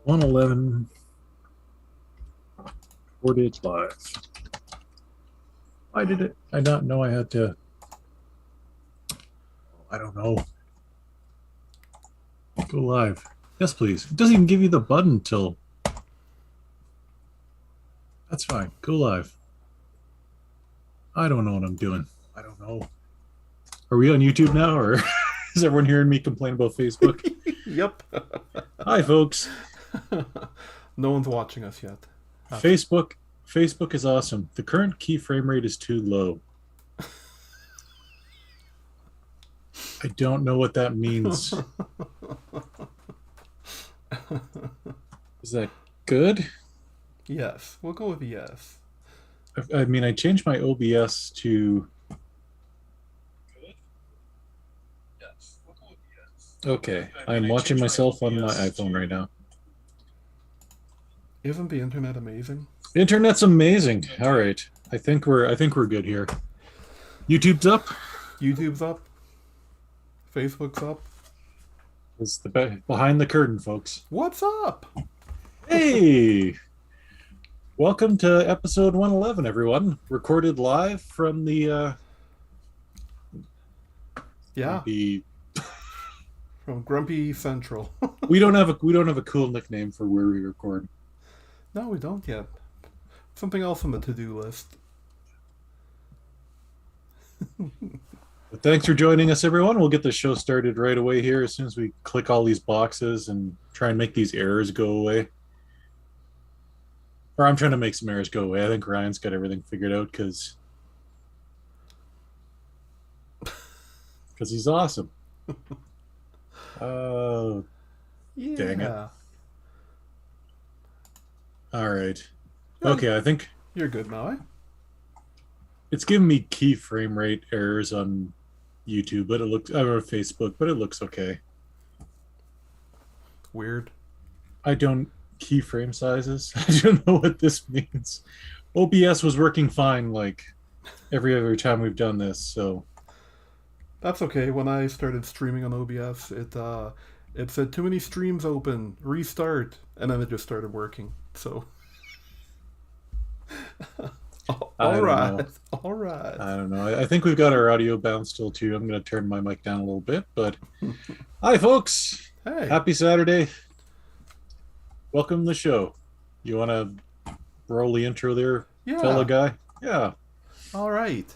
111 4 days live. Why did I not know I had to? I don't know. Go live. Yes, please. It doesn't even give you the button till. That's fine. Go live. I don't know what I'm doing. I don't know. Are we on YouTube now, or is everyone hearing me complain about Facebook? Yep. Hi, folks. No one's watching us yet. Facebook is awesome. The current keyframe rate is too low. I don't know what that means. Is that good? Yes, we'll go with yes. I mean, I changed my OBS to. Okay, I'm watching myself on my iPhone right now. Isn't the internet amazing? Internet's amazing. All right, I think we're good here. YouTube's up. YouTube's up. Facebook's up. It's the behind the curtain, folks. What's up? Hey, welcome to episode 111, everyone. Recorded live from the Yeah, the. from Grumpy Central. We don't have a cool nickname for where we record. No, we don't yet. Something else on the to-do list. But thanks for joining us, everyone. We'll get the show started right away here as soon as we click all these boxes and try and make these errors go away. Or I'm trying to make some errors go away. I think Ryan's got everything figured out because he's awesome. Oh, Yeah. dang it. All right. Yeah, Okay, I think you're good now, eh? it's giving me keyframe rate errors on YouTube, but it looks or Facebook, but it looks okay. Weird. I don't keyframe sizes. I don't know what this means. OBS was working fine like every other time we've done this, so That's okay. When I started streaming on OBS, it said too many streams open, restart, and then it just started working. So, I all don't right, know. all right. I don't know. I think we've got our audio bound still too. I'm going to turn my mic down a little bit, but hi, folks. Hey, Happy Saturday. Welcome to the show. You want to roll the intro there, fella yeah, guy? Yeah. all right.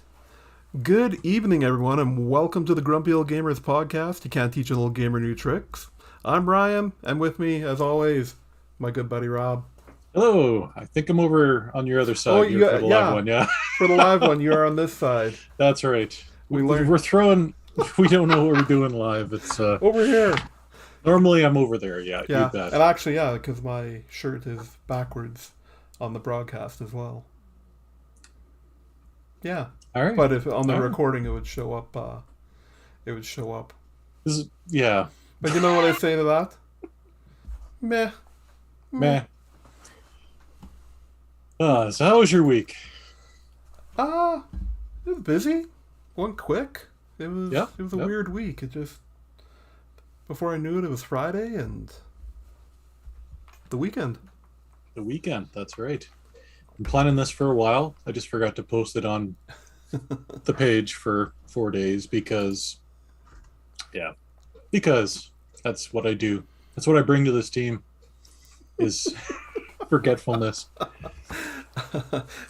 Good evening, everyone, and welcome to the Grumpy Old Gamers podcast. You can't teach an old gamer new tricks. I'm Ryan, and with me, as always, my good buddy Rob. Hello. I think I'm over on your other side Oh, here for the live yeah. one. Yeah, For the live one, you are on this side. that's right. We learned We're throwing. We don't know what we're doing live. It's over here. normally I'm over there. Yeah, Yeah, you bet. and actually, yeah, because my shirt is backwards on the broadcast as well. Yeah, All right. but if on the All right. recording it would show up. It would show up. Yeah. But you know what I say to that? Meh. Meh. So how was your week? It was busy. Went quick. Yep, It was a yep. weird week. It just before I knew it, it was Friday and the weekend. The weekend. That's right. I'm planning this for a while. I just forgot to post it on the page for 4 days because that's what I do. That's what I bring to this team is forgetfulness.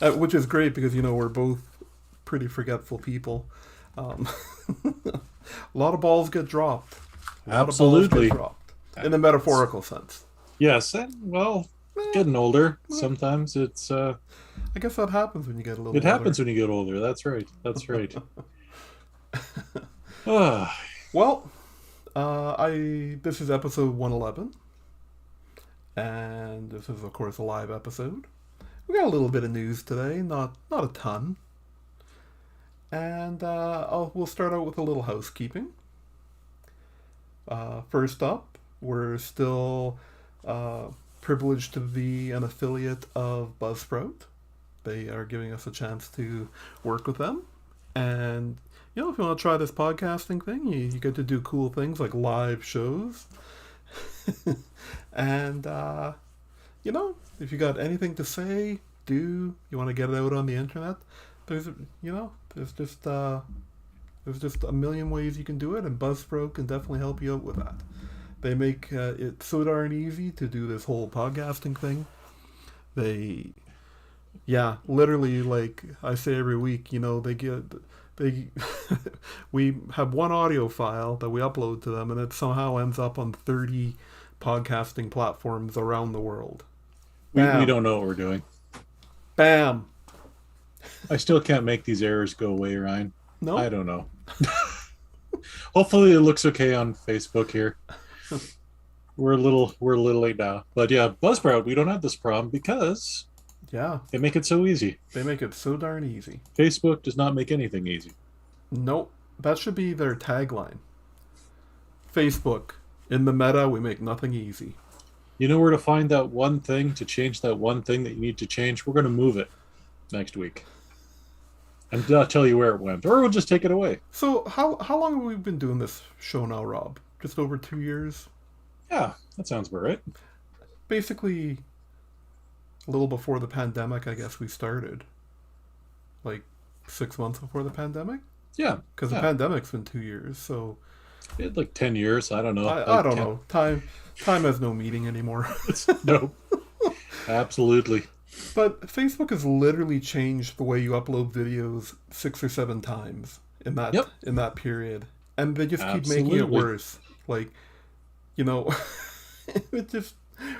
Which is great because we're both pretty forgetful people. Um, a lot of balls get dropped. A lot of balls Absolutely. get dropped in the metaphorical sense. Yes. Well, getting older. Sometimes it's I guess that happens when you get a little. it happens when you get older. That's right. That's right. Ah, Well, this is episode 111, and this is of course a live episode. We got a little bit of news today, not a ton, and we'll start out with a little housekeeping. First up, we're still privileged to be an affiliate of Buzzsprout. They are giving us a chance to work with them, and if you want to try this podcasting thing, you get to do cool things like live shows And if you got anything to say, you want to get it out on the internet, there's you know there's just a million ways you can do it, and Buzzsprout can definitely help you out with that. They make it so darn easy to do this whole podcasting thing. They, yeah, literally, like I say every week, they we have one audio file that we upload to them, and it somehow ends up on 30 podcasting platforms around the world. We don't know what we're doing. Bam. I still can't make these errors go away, Ryan. No, I don't know. Hopefully it looks okay on Facebook here. We're a little late now. But yeah, Buzzsprout, we don't have this problem because yeah, they make it so easy. they make it so darn easy. Facebook does not make anything easy. Nope, that should be their tagline. Facebook, in the meta, we make nothing easy. You know where to find that one thing to change that one thing that you need to change? We're going to move it next week. And not tell you where it went. Or we'll just take it away. So how long have we been doing this show now, Rob? Just over 2 years? Yeah, that sounds about right. Basically, a little before the pandemic, I guess we started. Like 6 months before the pandemic? Yeah. Because the pandemic's been 2 years, so It had like 10 years. I don't know. I don't know. Time has no meaning anymore. No. Absolutely. But Facebook has literally changed the way you upload videos 6 or 7 times in that period, and they just keep making it Absolutely. worse. Like, it's just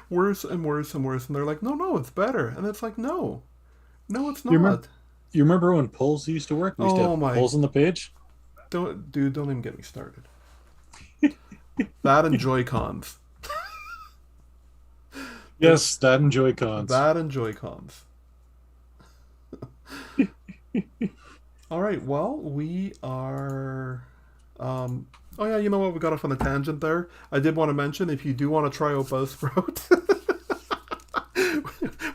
worse and worse and worse. And they're like, no, it's better. And it's like, no, it's You remember, not. you remember when polls used to work? We used to Oh have my! polls on the page. Don't even get me started. That and Joy-Cons. Yes, that and Joy-Cons. That and Joy-Cons. All right. Well, we are. Oh yeah, you know what? We got off on a tangent there. I did want to mention, if you do want to try out Buzzsprout,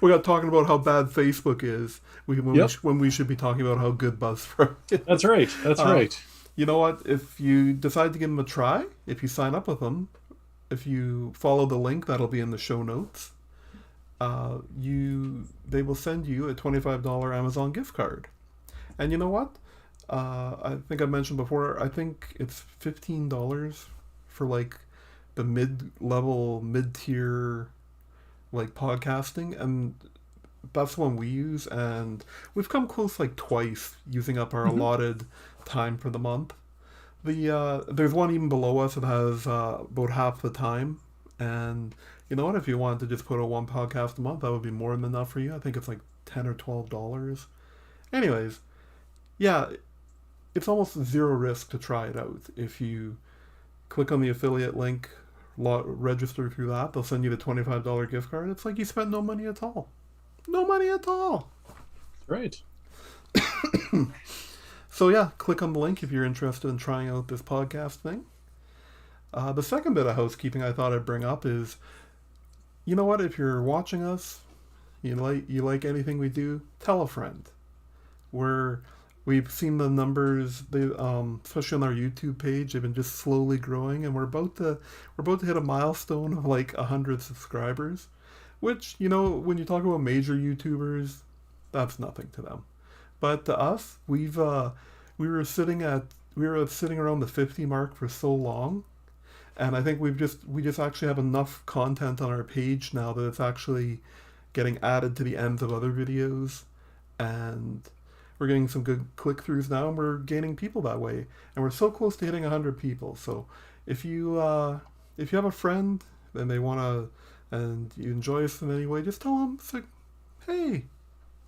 we got talking about how bad Facebook is. When we should be talking about how good Buzzsprout is. That's right. That's right. You know what? If you decide to give them a try, if you sign up with them, if you follow the link that'll be in the show notes, they will send you a $25 Amazon gift card. And you know what? I think I mentioned before, I think it's $15 for like the mid-tier like podcasting, and that's the one we use, and we've come close like twice using up our allotted time for the month. There's one even below us that has about half the time, and you know what? If you wanted to just put out one podcast a month, that would be more than enough for you. I think it's like $10 or $12. Anyways, yeah, it's almost zero risk to try it out. If you click on the affiliate link, register through that, they'll send you the $25 gift card. It's like you spent no money at all. No money at all. Right. So yeah, click on the link if you're interested in trying out this podcast thing. The second bit of housekeeping I thought I'd bring up is, you know what? If you're watching us, you like anything we do, tell a friend. We've seen the numbers, especially on our YouTube page, they've been just slowly growing, and we're about to hit a milestone of like 100 subscribers, which, when you talk about major YouTubers, that's nothing to them. But to us, we were sitting around the 50 mark for so long, and I think we just actually have enough content on our page now that it's actually getting added to the ends of other videos, and we're getting some good click-throughs now, and we're gaining people that way, and we're so close to hitting 100 people. So if you have a friend and and you enjoy us in any way, just tell them, it's like, hey,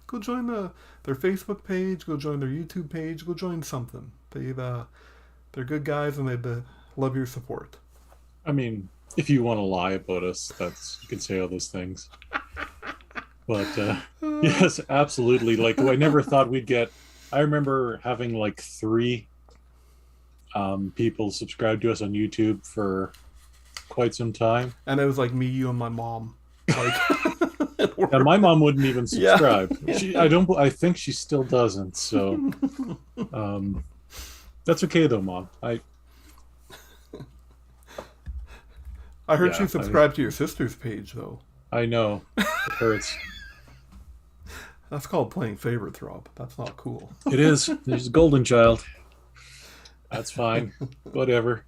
go join their Facebook page, go join their YouTube page, go join something. They're good guys, and they'd love your support. I mean, if you want to lie about us, you can say all those things. But yes, absolutely. Like, I never thought we'd get. I remember having like 3 people subscribe to us on YouTube for quite some time. And it was like me, you, and my mom. Like, and my mom wouldn't even subscribe. Yeah. I think she still doesn't. So that's okay though, Mom. I heard she Yeah, subscribed to your sister's page, though. I know. It hurts. That's called playing favorites, Rob. That's not cool. It is. There's a golden child. That's fine. Whatever.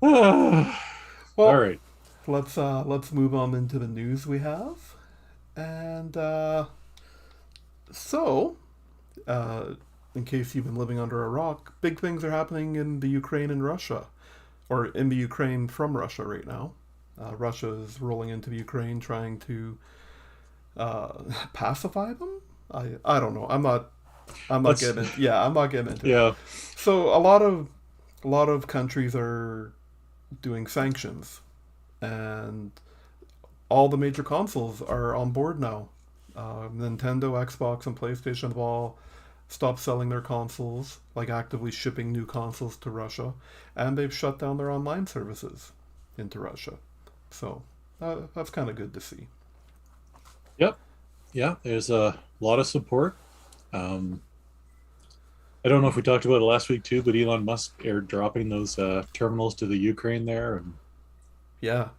All Well, right. let's move on into the news we have, and so uh, in case you've been living under a rock, big things are happening in the Ukraine and Russia, or in the Ukraine from Russia right now. Russia is rolling into the Ukraine, trying to pacify them. I don't know. I'm not Let's. getting yeah, I'm not getting into it. Yeah. So a lot of countries are doing sanctions, and all the major consoles are on board now. Nintendo, Xbox, and PlayStation have all stopped selling their consoles, like actively shipping new consoles to Russia, and they've shut down their online services into Russia. So that's kind of good to see. Yep. Yeah. There's a lot of support. Um, I don't know if we talked about it last week too, but Elon Musk airdropping those terminals to the Ukraine there and Yeah,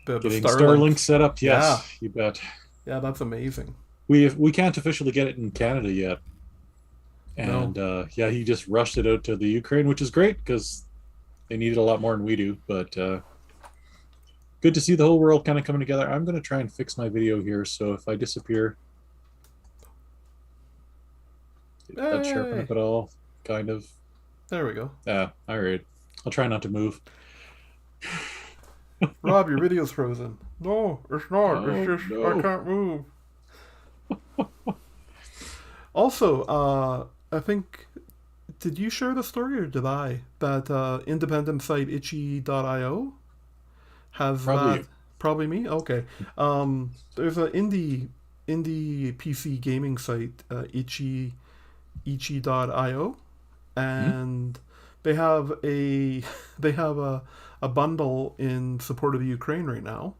the getting Starlink. Starlink set up. Yeah, Yes, you bet. yeah, that's amazing. We can't officially get it in Canada yet, No, and yeah, he just rushed it out to the Ukraine, which is great because they need it a lot more than we do. But good to see the whole world kind of coming together. I'm going to try and fix my video here, so if I disappear, did that sharpen hey, up at all? Kind of. there we go. Yeah. All right. I'll try not to move. Rob, your video's frozen. No, it's not. It's Oh just I no. can't move. Also, I think did you share the story or did I? That independent site itchy.io has Probably that you. probably me? Okay. There's an indie PC gaming site, itchy.io, Hmm? and they have a they have a bundle in support of the Ukraine right now,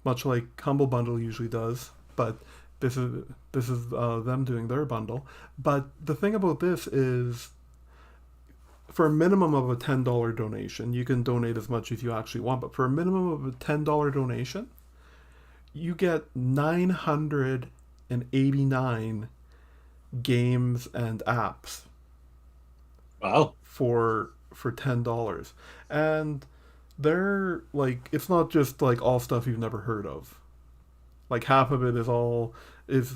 much like Humble Bundle usually does. But this is them doing their bundle. But the thing about this is, for a minimum of a $10 donation, you can donate as much as you actually want. But for a minimum of a $10 donation, you get 989 games and apps Wow. for $10, and they're like it's not just like all stuff you've never heard of. Like half of it is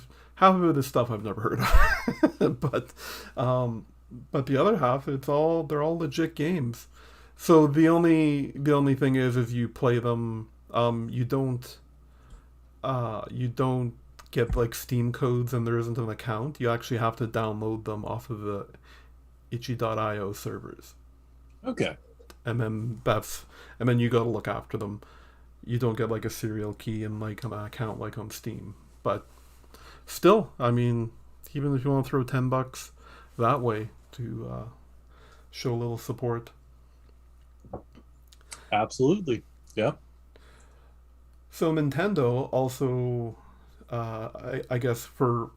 stuff I've never heard of, um, but the other half they're all legit games. So the only thing is you play them, you don't get like Steam codes and there isn't an account. You actually have to download them off of the itchy.io servers, Okay. and then you got to look after them. You don't get like a serial key and like an account like on Steam, but still, I mean, even if you want to throw $10 that way to show a little support. Absolutely. Yeah. So Nintendo also, I guess for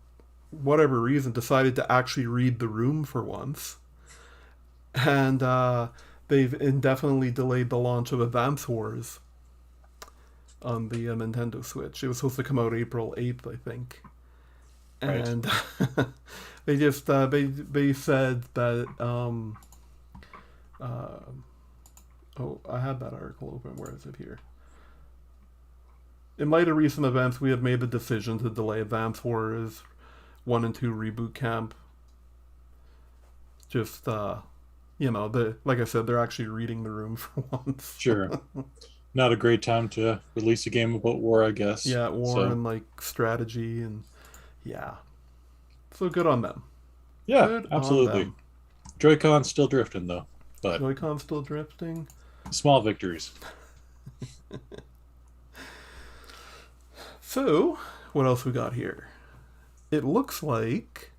whatever reason, decided to actually read the room for once, and they've indefinitely delayed the launch of Advance Wars on the Nintendo Switch. It was supposed to come out April 8th, I think, Right. and they just they said that uh, oh, I had that article open. Where is it here? In light of recent events, we have made the decision to delay Advance Wars 1 and 2 Reboot Camp. Just like I said, they're actually reading the room for once. Sure. Not a great time to release a game about war, I guess. Yeah, war So and like strategy and yeah. So good on them. yeah, Good on absolutely. them. Joy-Con's still drifting though, but Joy-Con still drifting. small victories. So, what else we got here? It looks like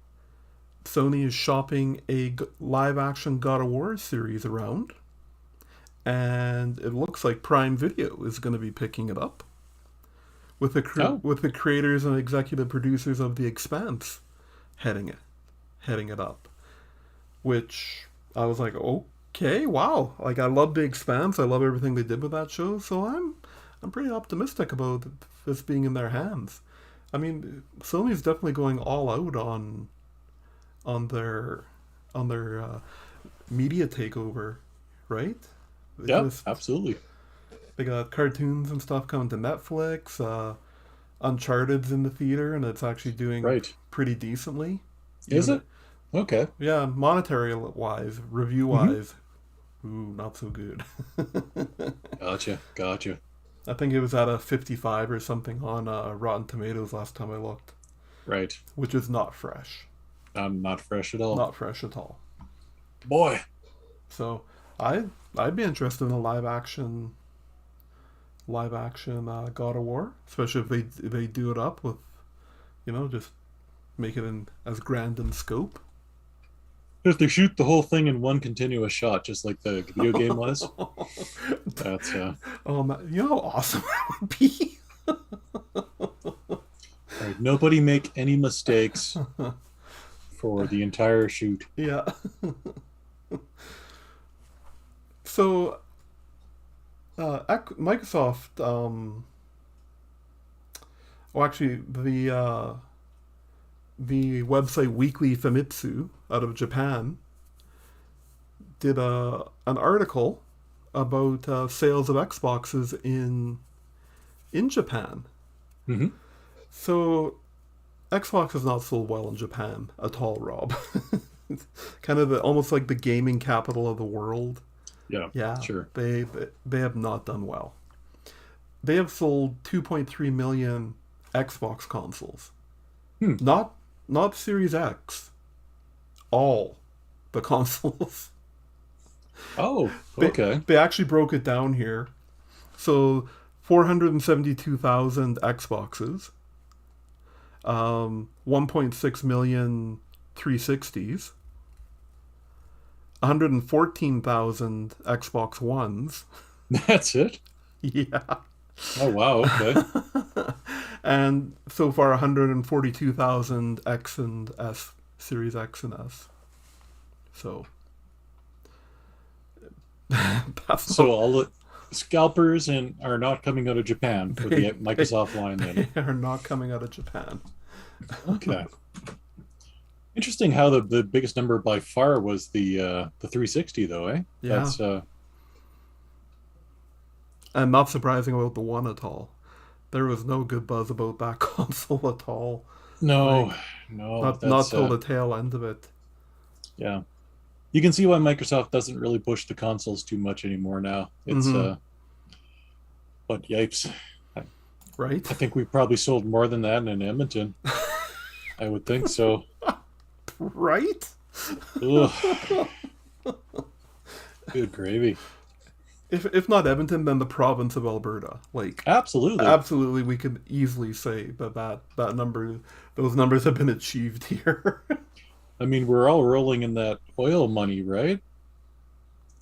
Sony is shopping a live action God of War series around, and it looks like Prime Video is going to be picking it up Oh, with the creators and executive producers of The Expanse heading it heading it up. Which I was like, Okay, wow. Like I love The Expanse. I love everything they did with that show. So I'm pretty optimistic about this being in their hands. I mean, Sony's definitely going all out on their on their media takeover, right? They Yeah, just absolutely. they got cartoons and stuff coming to Netflix. Uncharted's in the theater, and it's actually doing Right. pretty decently. Is Even it? Okay. yeah, monetary wise, review Hmm. wise, ooh, not so good. Gotcha. Gotcha. I think it was at a 55 or something on Rotten Tomatoes last time I looked, Right. which is not fresh. Not fresh at all. Not fresh at all. Boy. So I'd be interested in a live action God of War, especially if they do it up with, just make it in as grand in scope. If they shoot the whole thing in one continuous shot, just like the video game was, that's Oh man, you know how awesome that would be. right. Nobody make any mistakes for the entire shoot. Yeah. So Microsoft, well, actually, the website Weekly Famitsu out of Japan did an article about sales of Xboxes in Japan. Hmm. So Xbox is not sold well in Japan at all, Rob. It's kind of almost like the gaming capital of the world. Yeah, Yeah, sure. they have not done well. They have sold 2.3 million Xbox consoles. Hmm. Not Series X. All the consoles. Oh, They okay. they actually broke it down here. So 472,000 Xboxes, 1.6 million 360s, 114,000 Xbox Ones. That's it. Yeah. Oh, wow. Okay. And so far 142,000 X and S, Series X and S. So that's So not, all the scalpers and are not coming out of Japan for the Microsoft line then. they are not coming out of Japan. Okay. Interesting how the biggest number by far was the 360 though, eh? Yeah. That's And not surprising about the one at all. There was no good buzz about that console at all. no, Like no, not that's till the tail end of it. yeah. You can see why Microsoft doesn't really push the consoles too much anymore now. It's Mm-hmm. but yipes. I, Right? I think we probably sold more than that in Edmonton. I would think so. Right? Ugh, good gravy. If not Edmonton, then the province of Alberta. Like Absolutely. absolutely, we could easily say that number, those numbers have been achieved here. I mean, we're all rolling in that oil money, right?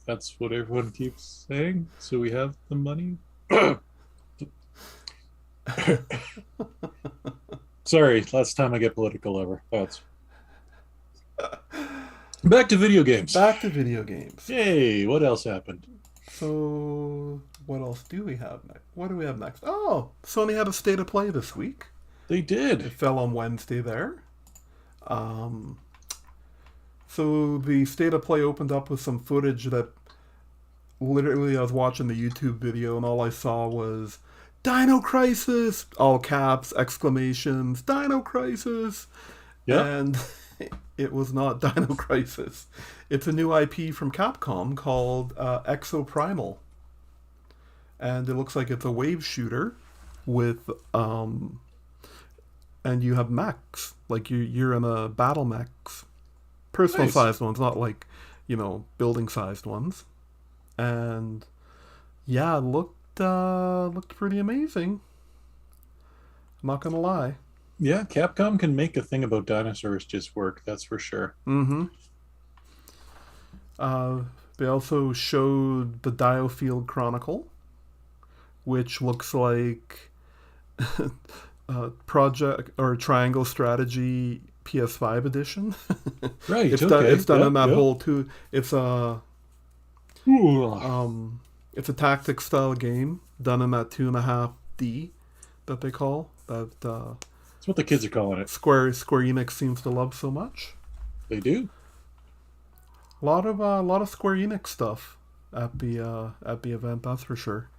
That's what everyone keeps saying. So we have the money. Sorry, last time I get political ever. That's back to video games. Back to video games. Yay! What else happened? So what else do we have next? What do we have next? Oh, Sony had a state of play this week. They It did. fell on Wednesday there. Um, so the state of play opened up with some footage that literally I was watching the YouTube video and all I saw was Dino Crisis, all caps, exclamations, Dino Crisis, Yep. and it was not Dino Crisis. It's a new IP from Capcom called Exoprimal, and it looks like it's a wave shooter with and you have mechs, like you're in a battle mechs, personal Nice. sized ones, not like building sized ones, and yeah, it looked pretty amazing. I'm not gonna lie. Yeah, Capcom can make a thing about dinosaurs just work. That's for sure. Mm-hmm. They also showed the Diofield Chronicle, which looks like Project or Triangle Strategy PS5 edition. Right. It's Okay. done in Yep. that Yep. whole two. It's Ooh. It's a tactics style game done in that 2.5D that they call that That's what the kids are calling it. Square Enix seems to love so much. They do. A lot of Square Enix stuff at the event, that's for sure.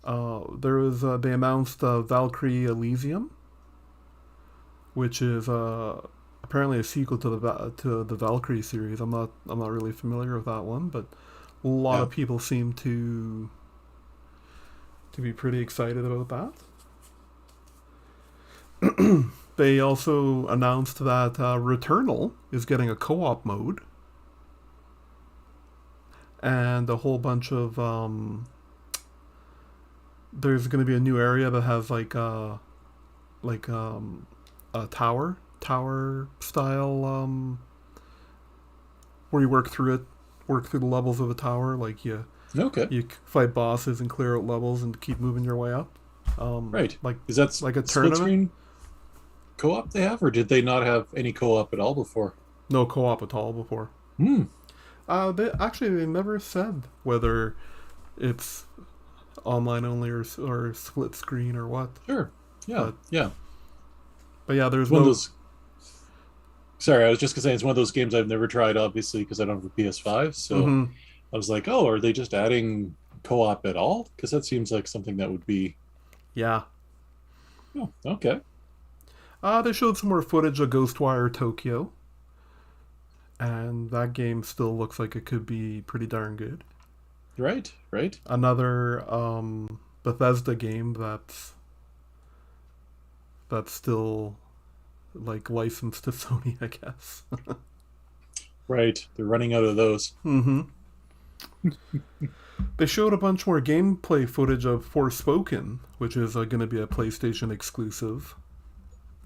There was they announced Valkyrie Elysium, which is apparently a sequel to the Valkyrie series. I'm not really familiar with that one, but a lot of people seem to be pretty excited about that. They also announced that Returnal is getting a co-op mode, and a whole bunch of there's going to be a new area that has a tower style where you work through the levels of a tower. Like you fight bosses and clear out levels and keep moving your way up. Right. Like, is that like a split tournament? screen co-op they have, or did they not have any co-op at all before? No co-op at all before. They never said whether it's online only or split screen or what. Sure. Yeah. But yeah, there's one of those. Sorry, I was just gonna say it's one of those games I've never tried, obviously, because I don't have a PS5. So I was like, oh, are they just adding co-op at all? Because that seems like something that would be. Yeah. Oh, okay. They showed some more footage of Ghostwire Tokyo, and that game still looks like it could be pretty darn good. Right. Another Bethesda game that's still like licensed to Sony, I guess. Right. They're running out of those. They showed a bunch more gameplay footage of Forspoken, which is going to be a PlayStation exclusive.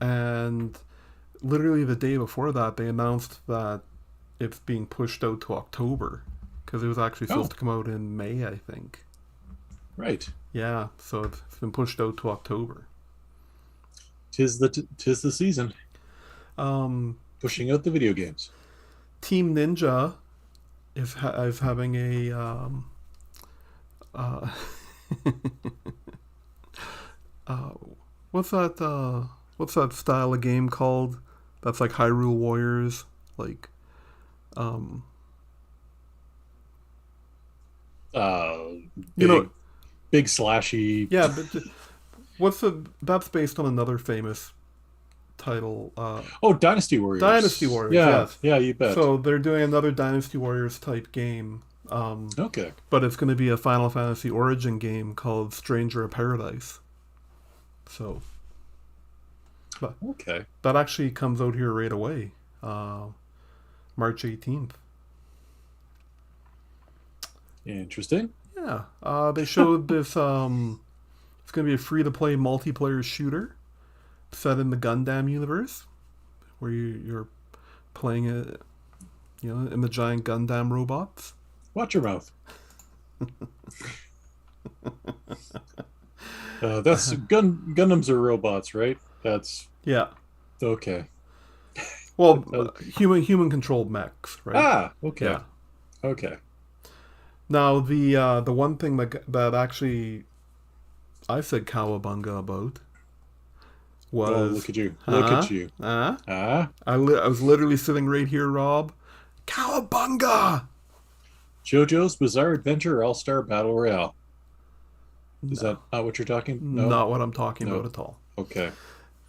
And literally the day before that, they announced that it's being pushed out to October, because it was actually supposed to come out in May, I think. Right. Yeah, so it's been pushed out to October. Tis the season. Pushing out the video games. Team Ninja is having a what's that style of game called? That's like Hyrule Warriors, like big slashy. Yeah, but that's based on another famous title. Dynasty Warriors. Dynasty Warriors. Yeah, yes. Yeah, you bet. So they're doing another Dynasty Warriors type game. Okay. But it's going to be a Final Fantasy Origin game called Stranger of Paradise. So. But okay. That actually comes out here right away, March 18th. Interesting. Yeah. They showed this. It's going to be a free-to-play multiplayer shooter set in the Gundam universe, where you're playing it, in the giant Gundam robots. Watch your mouth. That's Gundams are robots, right? That's okay. Well, human controlled mechs, right? Okay. Yeah. Okay. Now the one thing that actually I said cowabunga about was look at you. Look at you. I was literally sitting right here, Rob. Cowabunga! JoJo's Bizarre Adventure All-Star Battle Royale. Is that not what you're talking? No? Not what I'm talking about at all. Okay.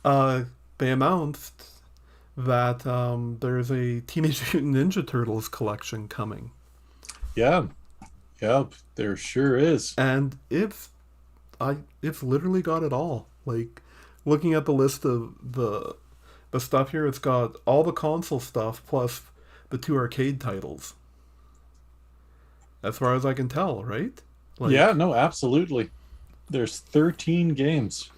They announced that there's a Teenage Mutant Ninja Turtles collection coming. Yeah. Yep, there sure is. And it's literally got it all. Like, looking at the list of the stuff here, it's got all the console stuff plus the 2 arcade titles. As far as I can tell, right? Like, yeah, no, absolutely. There's 13 games.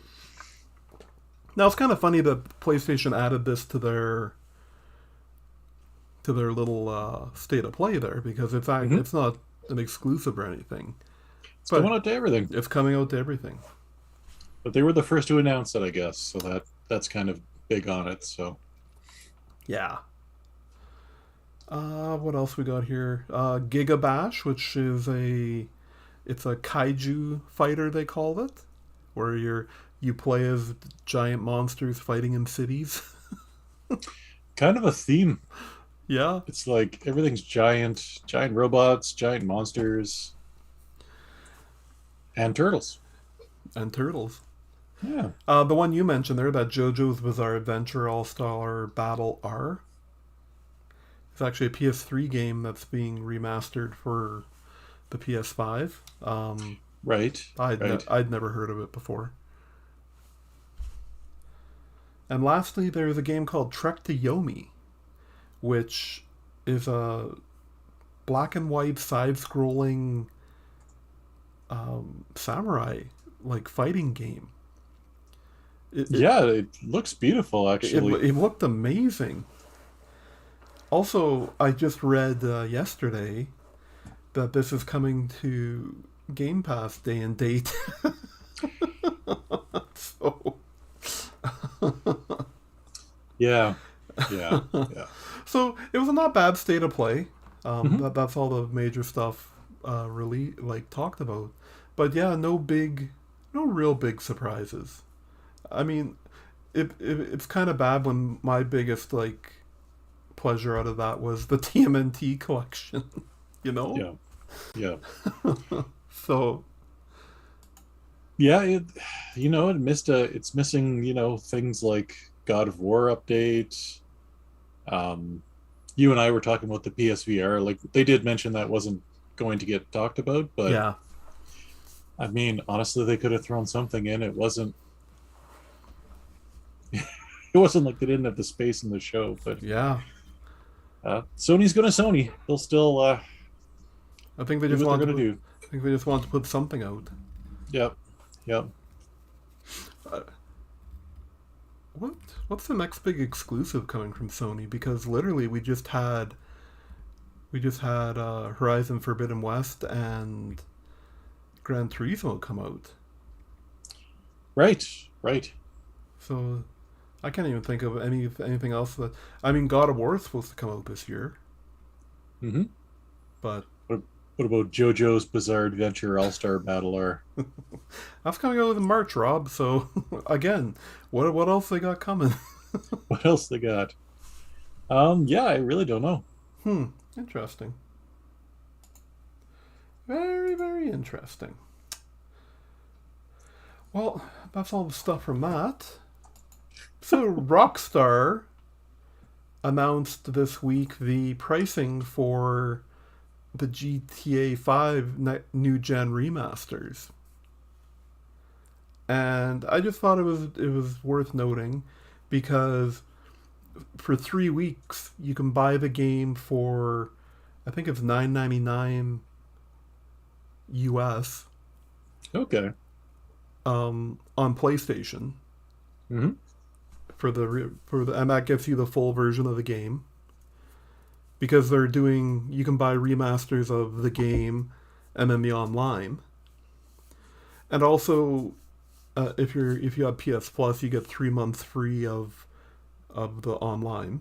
Now it's kind of funny that PlayStation added this to their little state of play there, because it's not an exclusive or anything. It's coming out to everything. It's coming out to everything. But they were the first to announce it, I guess, so that's kind of big on it. So yeah. What else we got here? Giga Bash, which is it's a kaiju fighter, they call it, where you play as giant monsters fighting in cities. Kind of a theme. Yeah, It's like everything's giant, giant robots, giant monsters, and turtles. and turtles. Yeah. The one you mentioned there, that JoJo's Bizarre Adventure All Star Battle R, it's actually a PS3 game that's being remastered for the PS5. Right. Right. I'd never heard of it before. And lastly, there's a game called Trek to Yomi, which is a black and white side-scrolling samurai like fighting game. Yeah, it looks beautiful actually. It looked amazing. Also, I just read yesterday that this is coming to Game Pass day and date. so, Yeah. Yeah. Yeah. so it was a not bad state of play. Mhm. That's all the major stuff really like talked about. But yeah, no real big surprises. I mean, it's kind of bad when my biggest like pleasure out of that was the TMNT collection. you know, Yeah. Yeah. so Yeah, it's missing, things like God of War update. You and I were talking about the PSVR. Like they did mention that wasn't going to get talked about, but yeah, I mean, honestly, they could have thrown something in. It wasn't like they didn't have the space in the show, but yeah. Sony's gonna Sony. They'll still I think they do just what they're want to gonna put, do. I think they just want to put something out. Yep. Yep. Uh, what what's the next big exclusive coming from Sony? Because literally we just had Horizon Forbidden West and Gran Turismo come out. Right. Right. So I can't even think of anything else that. I mean, God of War is supposed to come out this year, Mm-hmm. but What, what about JoJo's Bizarre Adventure All Star Battler? that's coming out in March, Rob. So again, what else they got coming? What else they got? Yeah, I really don't know. Hmm, interesting. Very, very interesting. Well, that's all the stuff from that. So Rockstar announced this week the pricing for the GTA 5 new gen remasters. And I just thought it was worth noting because for 3 weeks you can buy the game for I think it's $9.99 US Okay. on PlayStation Mm-hmm. and that gives you the full version of the game because you can buy remasters of the game and then the online, and also if you have PS Plus you get 3 months free of the online.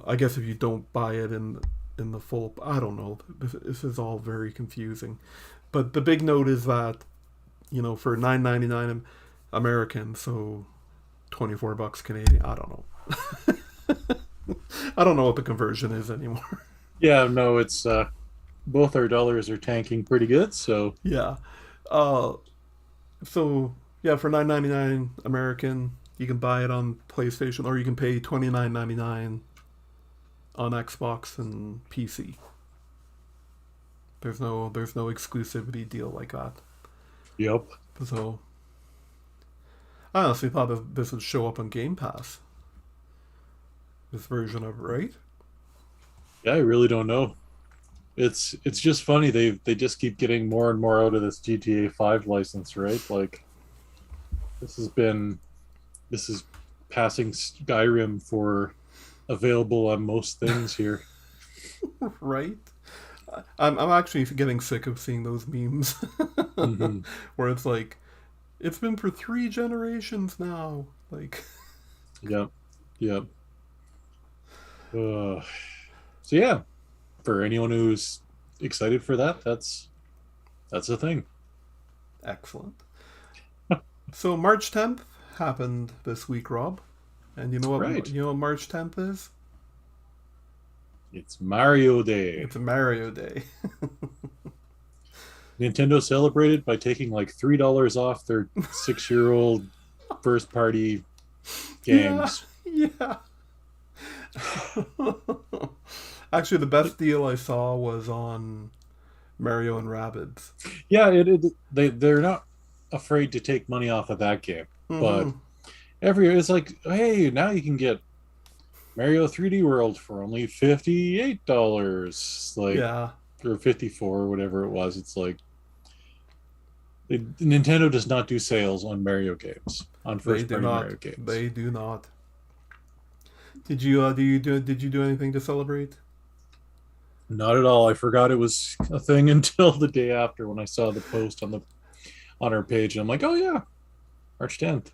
I guess if you don't buy it in the full, I don't know. This is all very confusing, but the big note is that for $9.99 American, so $24 Canadian. I don't know. I don't know what the conversion is anymore. Yeah, no, it's both our dollars are tanking pretty good, so yeah. Uh, so yeah, for $9.99 American, you can buy it on PlayStation, or you can pay $29.99 on Xbox and PC. There's no exclusivity deal like that. yep. So I honestly thought that this would show up on Game Pass. This version of it, right? Yeah, I really don't know. It's just funny they just keep getting more and more out of this GTA 5 license, right? Like this has been this is passing Skyrim for available on most things here. Right? I'm actually getting sick of seeing those memes Hmm. where it's like it's been for 3 generations now. Like Yep. Yep. Uh, so yeah, for anyone who's excited for that, that's a thing. Excellent. So March 10th happened this week, Rob. And Right. you know what March 10th is? It's Mario Day. It's Mario Day. Nintendo celebrated by taking like $3 off their 6-year-old first party Yeah, games. yeah. Actually, the best deal I saw was on Mario and Rabbids. Yeah, they're not afraid to take money off of that game, but Mm-hmm. every year it's like, hey, now you can get Mario 3D World for only $58, like, Yeah, or 54 or whatever it was. It's like Nintendo does not do sales on Mario games, on they first do party not. Mario games. They do not. Did you do anything to celebrate? Not at all. I forgot it was a thing until the day after when I saw the post on our page, and I'm like, oh yeah, March 10th.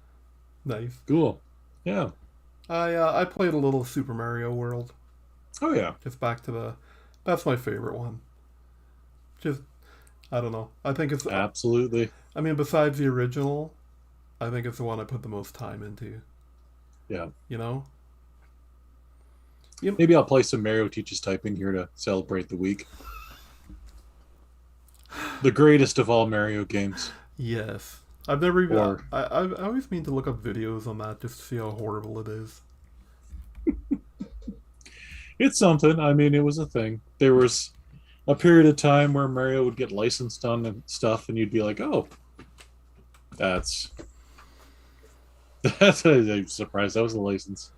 Nice. Cool. Yeah. I played a little Super Mario World. Oh yeah. Just back to the. That's my favorite one. Just I don't know. I think it's. Absolutely. I mean, besides the original, I think it's the one I put the most time into. Yeah. You know. You, Maybe I'll play some Mario Teaches Typing here to celebrate the week. The greatest of all Mario games. yes. I've never even. Or I always mean to look up videos on that just to see how horrible it is. it's something. I mean, it was a thing. There was a period of time where Mario would get licensed on and stuff, and you'd be like, "Oh, that's that's." I'm surprised that was a license.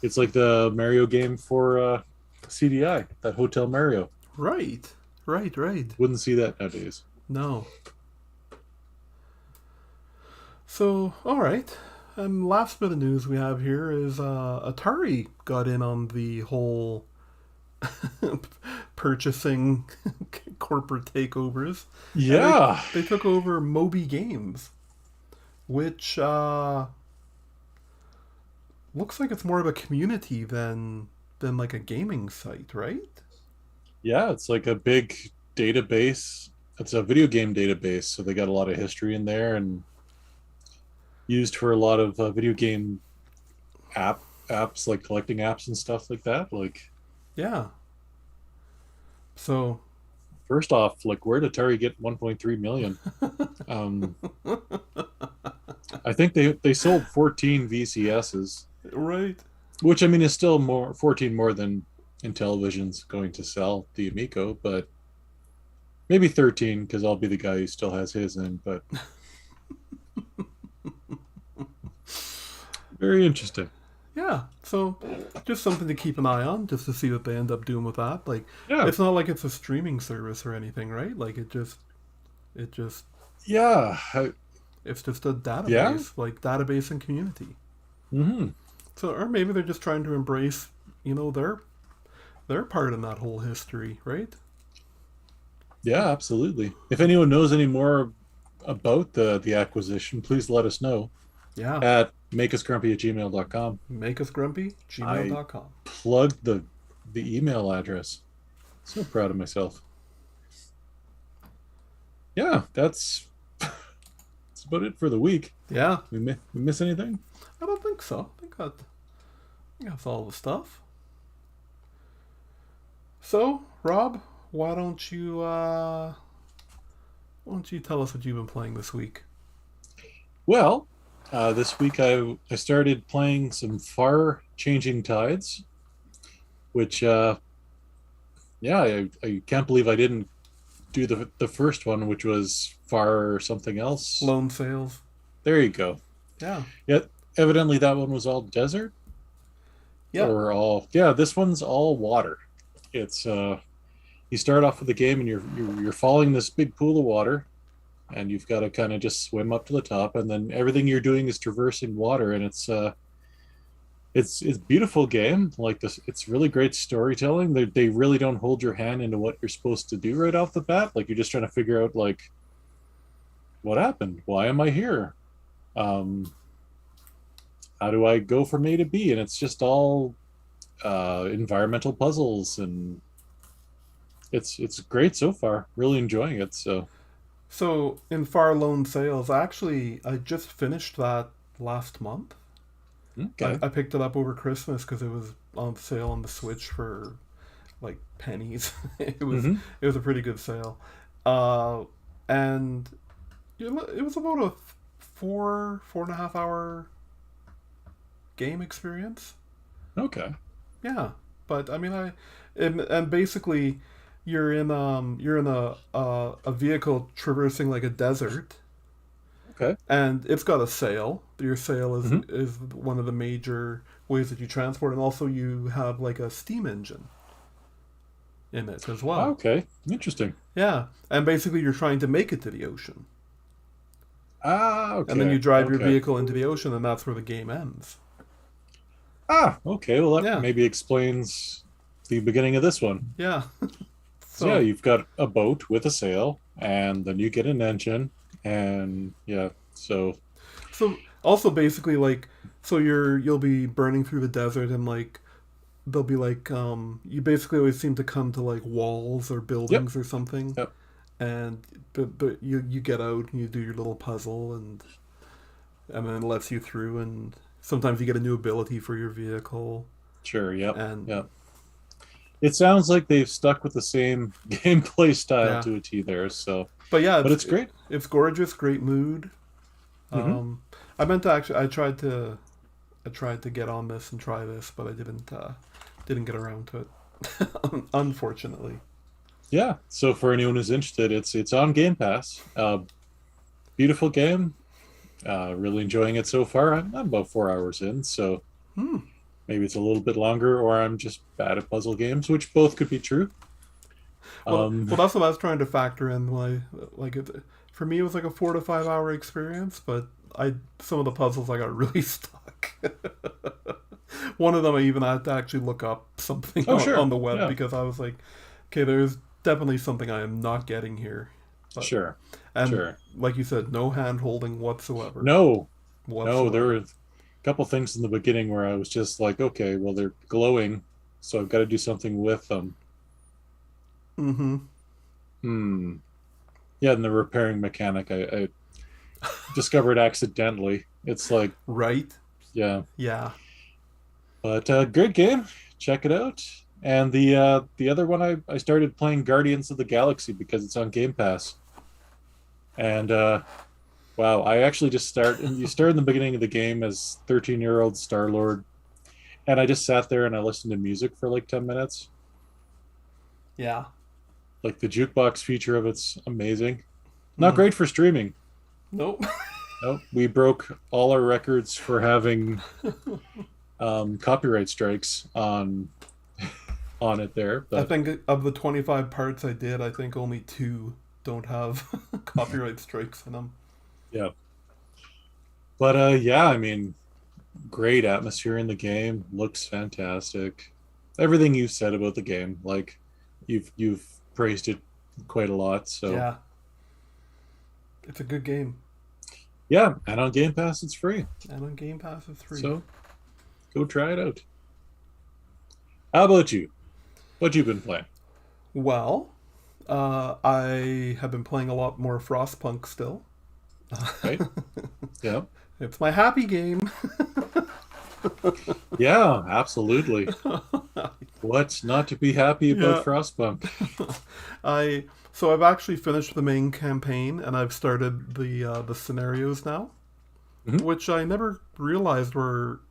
It's like the Mario game for CDI, that Hotel Mario. Right. Right. Right. Wouldn't see that nowadays. No. So, all right. And last bit of news we have here is Atari got in on the whole purchasing corporate takeovers, and Yeah, they took over Moby Games, which looks like it's more of a community than like a gaming site, right? yeah. It's like a big database. It's a video game database, so they got a lot of history in there and used for a lot of video game apps like collecting apps and stuff like that. Like, Yeah. So, first off, like, where did Atari get 1.3 million? Um, I think they sold 14 VCSs, right. which I mean is still more 14 more than Intellivision's going to sell the Amico, but maybe 13 because I'll be the guy who still has his in. But very interesting. Yeah. So, just something to keep an eye on, just to see what they end up doing with that. Like, Yeah, it's not like it's a streaming service or anything, right? Like, it just, yeah, it's just a yeah. database, like database and community. Hmm. So, or maybe they're just trying to embrace, their part in that whole history, right? Yeah, absolutely. If anyone knows any more about the acquisition, please let us know Yeah. at makeusgrumpy@gmail.com. Make us grumpy, I gmail.com. plugged the email address. So proud of myself. Yeah, that's about it for the week. Yeah. We miss anything? I don't think so. I think that's all the stuff. So, Rob, why don't you tell us what you've been playing this week? Well, this week I started playing some Far Changing Tides, which yeah, I can't believe I didn't do the first one, which was Far something else. Lone Sales. There you go. Yeah. Yeah, evidently that one was all desert Yeah. or all. Yeah, this one's all water. It's you start off with the game and you're following this big pool of water, and you've got to kind of just swim up to the top, and then everything you're doing is traversing water, and it's beautiful game like this. It's really great storytelling. They really don't hold your hand into what you're supposed to do right off the bat. Like, you're just trying to figure out, like, what happened, why am I here, um how do I go from A to B, and it's just all environmental puzzles, and it's great so far. Really enjoying it. So So in Far Lone Sales, actually, I just finished that last month. okay. I picked it up over Christmas because it was on sale on the Switch for like pennies. it was Hmm. it was a pretty good sale, uh, and it was about a 4.5 hour game experience. Okay. Yeah, but I mean, and basically, you're in a vehicle traversing like a desert, Okay. and it's got a sail. Your sail Hmm. is one of the major ways that you transport, and also you have like a steam engine in it as well. Okay. Interesting. Yeah, and basically you're trying to make it to the ocean, and then you Okay. drive your Okay. vehicle into the ocean, and that's where the game ends. Okay. Well, that Yeah, maybe explains the beginning of this one. yeah. So yeah, So you've got a boat with a sail, and then you get an engine, and yeah. So so also basically like so you'll be burning through the desert and like there'll be like you basically always seem to come to like walls or yep. buildings or something, Yep. and but you get out and you do your little puzzle, and then it lets you through, and sometimes you get a new ability for your vehicle. Sure. Yep. And Yep. It sounds like they've stuck with the same gameplay style yeah, to a T there. So, but yeah, but it's great. it's gorgeous, great mood. Hmm. um I meant to actually I tried to get on this and try this, but I didn't get around to it. Unfortunately. Yeah. So for anyone who's interested, it's on Game Pass. Beautiful game. Really enjoying it so far. I'm about 4 hours in, so Hmm. maybe it's a little bit longer, or I'm just bad at puzzle games, which both could be true. Well, Um, that's what I was trying to factor in. Like for me, it was like a 4 to 5 hour experience, but I some of the puzzles I got really stuck. One of them I even had to actually look up something oh, on sure. the web Yeah. because I was like, okay, there's definitely something I am not getting here. But Sure. and Sure. like you said, no hand holding whatsoever. No, no, there were Whatsoever. a couple things in the beginning where I was just like, okay, well, they're glowing, so I've got to do something with them. Mm-hmm. Hmm. Yeah, and the repairing mechanic I discovered accidentally. It's like, Right? yeah, Yeah. but great game. Check it out. And the other one I started playing Guardians of the Galaxy because it's on Game Pass. And wow, I actually just start and you start in the beginning of the game as 13-year-old Star Lord, and I just sat there and I listened to music for like 10 minutes. Yeah. Like the jukebox feature of it's amazing. Not Mm. great for streaming. Nope. No, we broke all our records for having copyright strikes on it there. I But think of the 25 parts I did, I think only two don't have copyright strikes in them. yeah, but yeah, I mean, great atmosphere in the game. Looks fantastic. Everything you said about the game, like you've praised it quite a lot. So Yeah, it's a good game. yeah, and on Game Pass it's free. And on Game Pass, it's free. So go try it out. How about you? What you been playing? Well, I have been playing a lot more Frostpunk still. Right? Yeah. It's my happy game. Yeah, absolutely. What's not to be happy about Yeah. Frostpunk? I so I've actually finished the main campaign and I've started the scenarios now, Mhm. which I never realized were.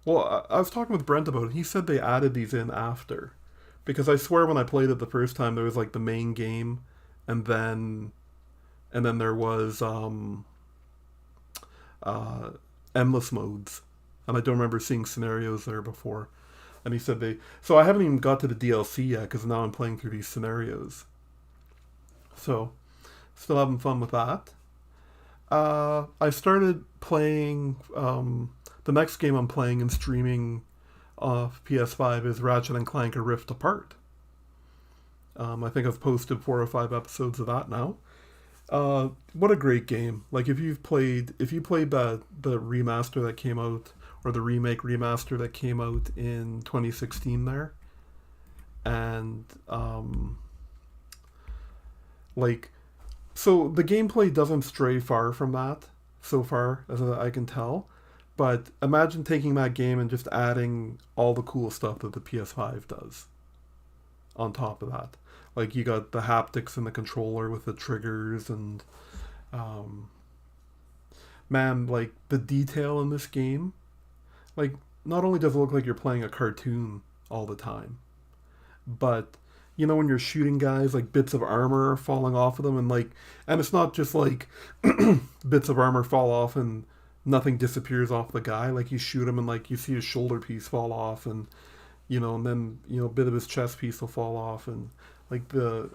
Well, I was talking with Brent about it. He said they added these in after, because I swear when I played it the first time there was like the main game, and then there was uh, endless modes, and I don't remember seeing scenarios there before. And he said they. So I haven't even got to the DLC yet because now I'm playing through these scenarios. So still having fun with that. I started playing. The next game I'm playing and streaming off PS5 is Ratchet and Clank: A Rift Apart. I think I've posted 4 or 5 episodes of that now. What a great game! Like if you played the remaster that came out, or the remake remaster that came out in 2016 there. And like, so the gameplay doesn't stray far from that so far as I can tell. But imagine taking that game and just adding all the cool stuff that the PS5 does on top of that. Like, you got the haptics in the controller with the triggers, and um, man, like the detail in this game, like, not only does it look like you're playing a cartoon all the time, but you know when you're shooting guys, like bits of armor are falling off of them, and like, and it's not just like bits of armor fall off and nothing disappears off the guy. Like, you shoot him and like you see his shoulder piece fall off, and and then a bit of his chest piece will fall off, and like the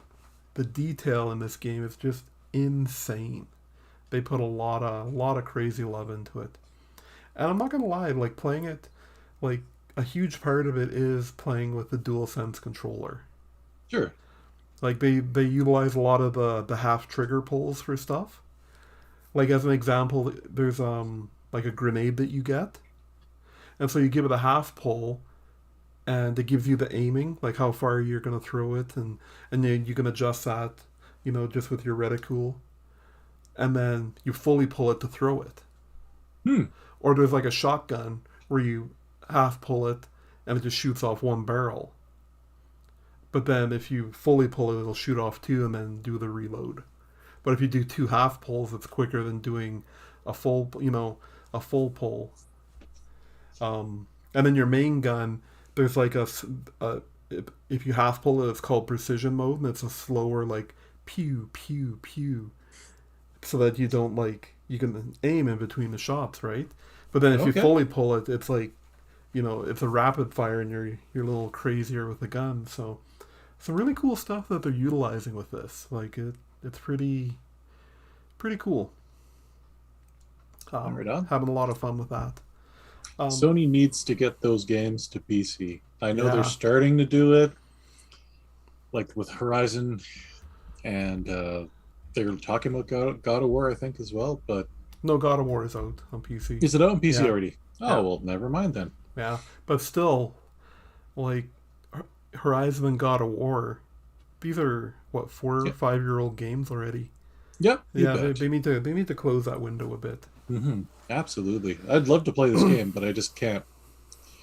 detail in this game is just insane. They put a lot of crazy love into it, and I'm not gonna lie, like playing it, like a huge part of it is playing with the DualSense controller. Sure. Like they utilize a lot of the half trigger pulls for stuff. Like, as an example, there's like a grenade that you get, and so you give it a half pull, and it gives you the aiming, like how far you're gonna throw it, and then you can adjust that, just with your reticule, and then you fully pull it to throw it. Hmm. Or there's like a shotgun where you half pull it and it just shoots off one barrel. But then if you fully pull it, it'll shoot off two and then do the reload. But if you do two half pulls, it's quicker than doing a full pull. And then your main gun, there's like if you half pull it, it's called precision mode, and it's a slower, like, pew pew pew, so that you don't, like, you can aim in between the shots, right? But then if you fully pull it, it's like, it's a rapid fire, and you're a little crazier with the gun. So some really cool stuff that they're utilizing with this. Like, it's pretty cool. Right on. Having a lot of fun with that. Sony needs to get those games to PC. I know Yeah. they're starting to do it, like with Horizon, and they're talking about God of War, I think, as well. But No, God of War is out on PC. is it out on PC Yeah. already? Oh, Yeah. well, never mind then. Yeah, but still, like, Horizon and God of War, these are what, 4 or 5 year old games already. Yep. Yeah, they need to close that window a bit. Mm-hmm. Absolutely. I'd love to play this game, but I just can't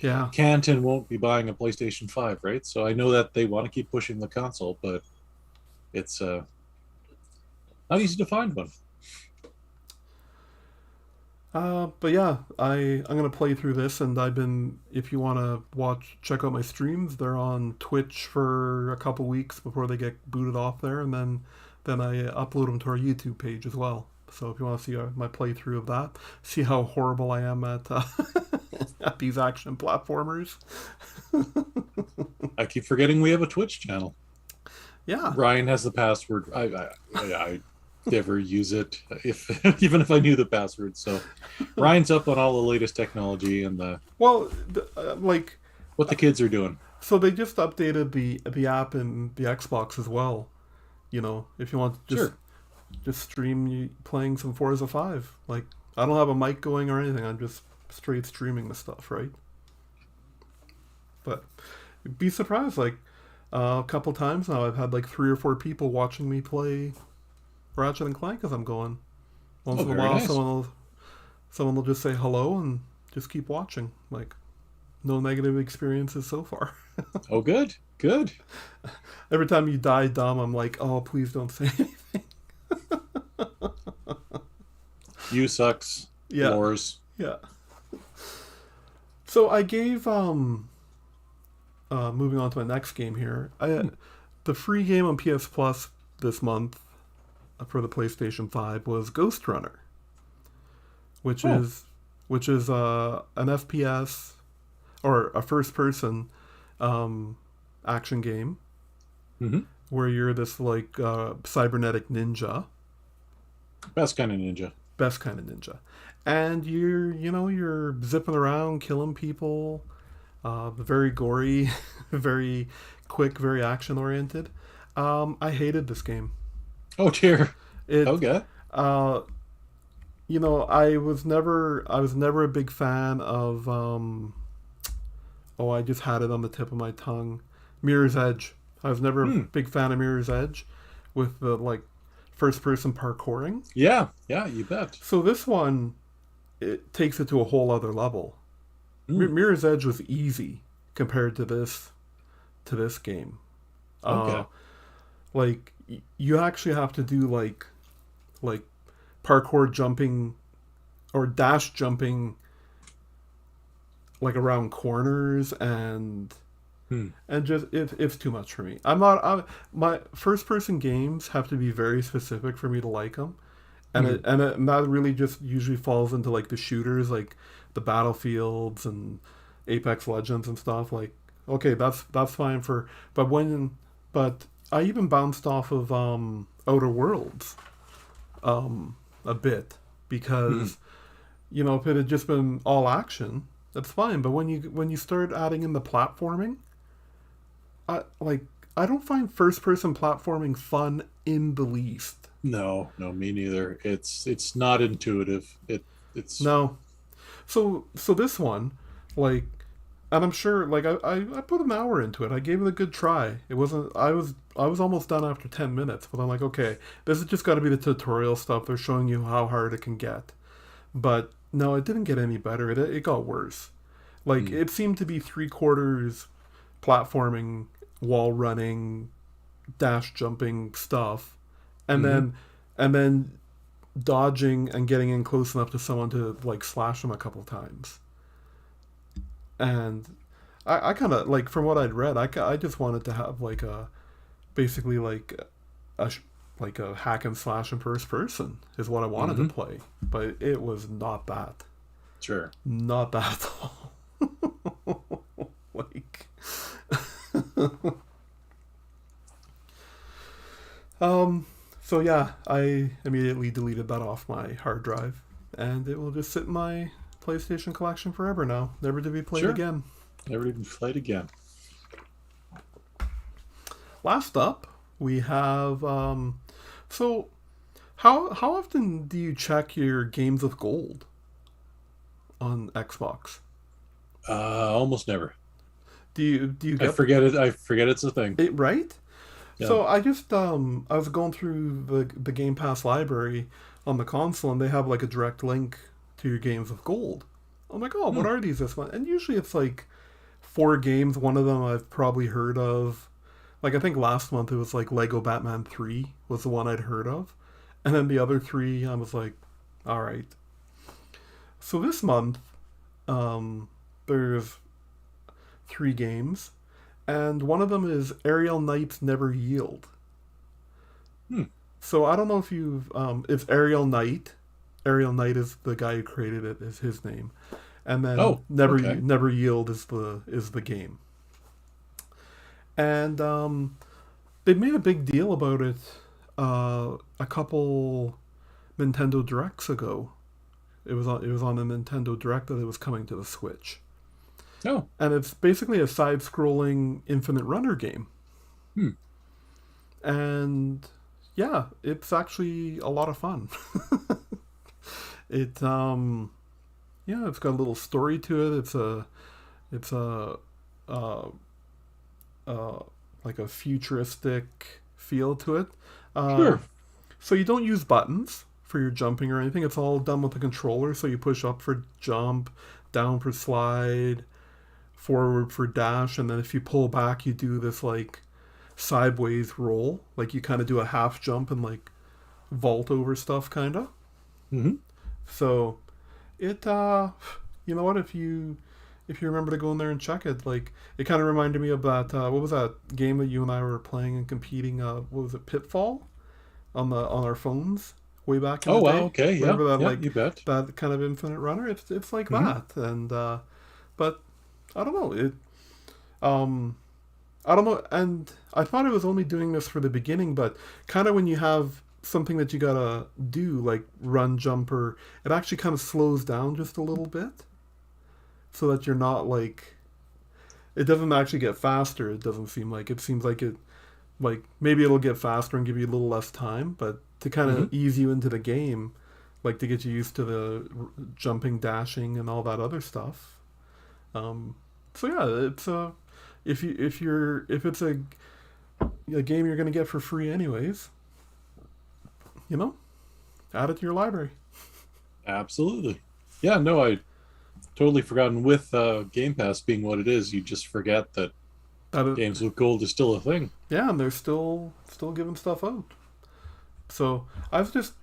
Yeah, and won't be buying a PlayStation 5, right? So I know that they want to keep pushing the console, but it's not easy to find one. but yeah, I'm gonna play through this, and if you want to check out my streams, they're on Twitch for a couple weeks before they get booted off there, and then I upload them to our YouTube page as well. So if you want to see my playthrough of that, see how horrible I am at at these action platformers. I keep forgetting we have a Twitch channel. Yeah, Ryan has the password. I never use it, if even if I knew the password. So Ryan's up on all the latest technology and well, what the kids are doing. so they just updated the app in the Xbox as well. If you want to just stream you playing some Forza 5. Like, I don't have a mic going or anything. I'm just straight streaming the stuff, right? But you'd be surprised. Like, a couple times now, I've had like 3 or 4 people watching me play Ratchet and Clank as I'm going. Once in a while, nice. someone will just say hello and just keep watching. Like, no negative experiences so far. Oh, good. Every time you die dumb, I'm like, oh, please don't say anything. You sucks. Yeah. Wars. Yeah. So I gave moving on to my next game here. The free game on PS Plus this month for the PlayStation 5 was Ghost Runner, which is an FPS or a first person action game Mm-hmm. where you're this like cybernetic ninja. Best kind of ninja. Best kind of ninja. And you're zipping around, killing people. Very gory, very quick, very action oriented. I hated this game. Oh dear. It Okay. I was never a big fan of oh, I just had it on the tip of my tongue. Mirror's Edge. I was never a Hmm. big fan of Mirror's Edge with the like first person parkouring. Yeah, yeah, you bet. So this one, it takes it to a whole other level. Hmm. Mirror's Edge was easy compared to this game. Uh, Okay. like you actually have to do like parkour jumping or dash jumping like around corners Hmm. and just it's too much for me. My first person games have to be very specific for me to like them, Hmm. and that really just usually falls into like the shooters, like the Battlefields and Apex Legends and stuff. Like, okay, that's fine for, but when, but I even bounced off of Outer Worlds a bit Hmm. because if it had just been all action, that's fine. But when you start adding in the platforming, I like I don't find first person platforming fun in the least. No, no, me neither. It's not intuitive. It's No. So this one, like, and I'm sure like I put an hour into it. I gave it a good try. It wasn't I was almost done after 10 minutes, but I'm like, okay, this has just got to be the tutorial stuff. They're showing you how hard it can get. But no, it didn't get any better. It got worse. Like hmm. it seemed to be three quarters platforming, wall running, dash jumping stuff, and Hmm. then dodging and getting in close enough to someone to like slash them a couple times. And I kind of like from what I'd read, I just wanted to have like a basically a like a hack and slash in first person is what I wanted to Hmm. play, but it was not that, Sure. not that at all. like um so yeah, I immediately deleted that off my hard drive, and it will just sit in my PlayStation collection forever now, never to be played Sure. again. Never even played again. Last up, we have so how often do you check your games of gold on Xbox? Almost never. Do you I get forget it. I forget it's a thing. it right? Yeah. So I was going through the Game Pass library on the console, and they have like a direct link to your games of gold. I'm like, oh, what Hmm. are these this one? And usually it's like four games. One of them I've probably heard of. Like I think last month it was like Lego Batman 3 was the one I'd heard of. And then the other three I was like, all right. So this month there's three games, and one of them is Aerial Knights Never Yield. Hmm. So I don't know if you've it's Aerial Knight. Aerial Knight is the guy who created it, is his name, and then Oh, okay. Never Yield is the game. And they made a big deal about it a couple Nintendo Directs ago. It was on the Nintendo Direct that it was coming to the Switch, Oh. and it's basically a side-scrolling Infinite Runner game. Hmm. And yeah, it's actually a lot of fun. it yeah, it's got a little story to it. It's a uh, uh, like a futuristic feel to it. Uh, Sure. so you don't use buttons for your jumping or anything. It's all done with the controller. So you push up for jump, down for slide, forward for dash, and then if you pull back, you do this like sideways roll. Like you kind of do a half jump and like vault over stuff, kind of. Hmm. So it you know what, if you remember to go in there and check it, like it kind of reminded me of that what was that game that you and I were playing and competing, what was it, Pitfall, on our phones way back in Oh the wow. day. Okay. Yeah. Remember that, Yeah. like You bet. that kind of Infinite Runner? It's like Hmm. that. And but I don't know, um I don't know, and I thought it was only doing this for the beginning, but kind of when you have something that you gotta do, like run, jump, or it actually kind of slows down just a little bit, so that you're not like, it doesn't actually get faster. It doesn't seem like, it seems like it, like maybe it'll get faster and give you a little less time, but to kind Hmm. of ease you into the game, like to get you used to the jumping, dashing, and all that other stuff. So yeah, it's if it's a game you're gonna get for free anyways, you know, add it to your library. Absolutely. Yeah, no, I totally forgotten with Game Pass being what it is, you just forget that That it, games with gold is still a thing. yeah, and they're still giving stuff out. So I was just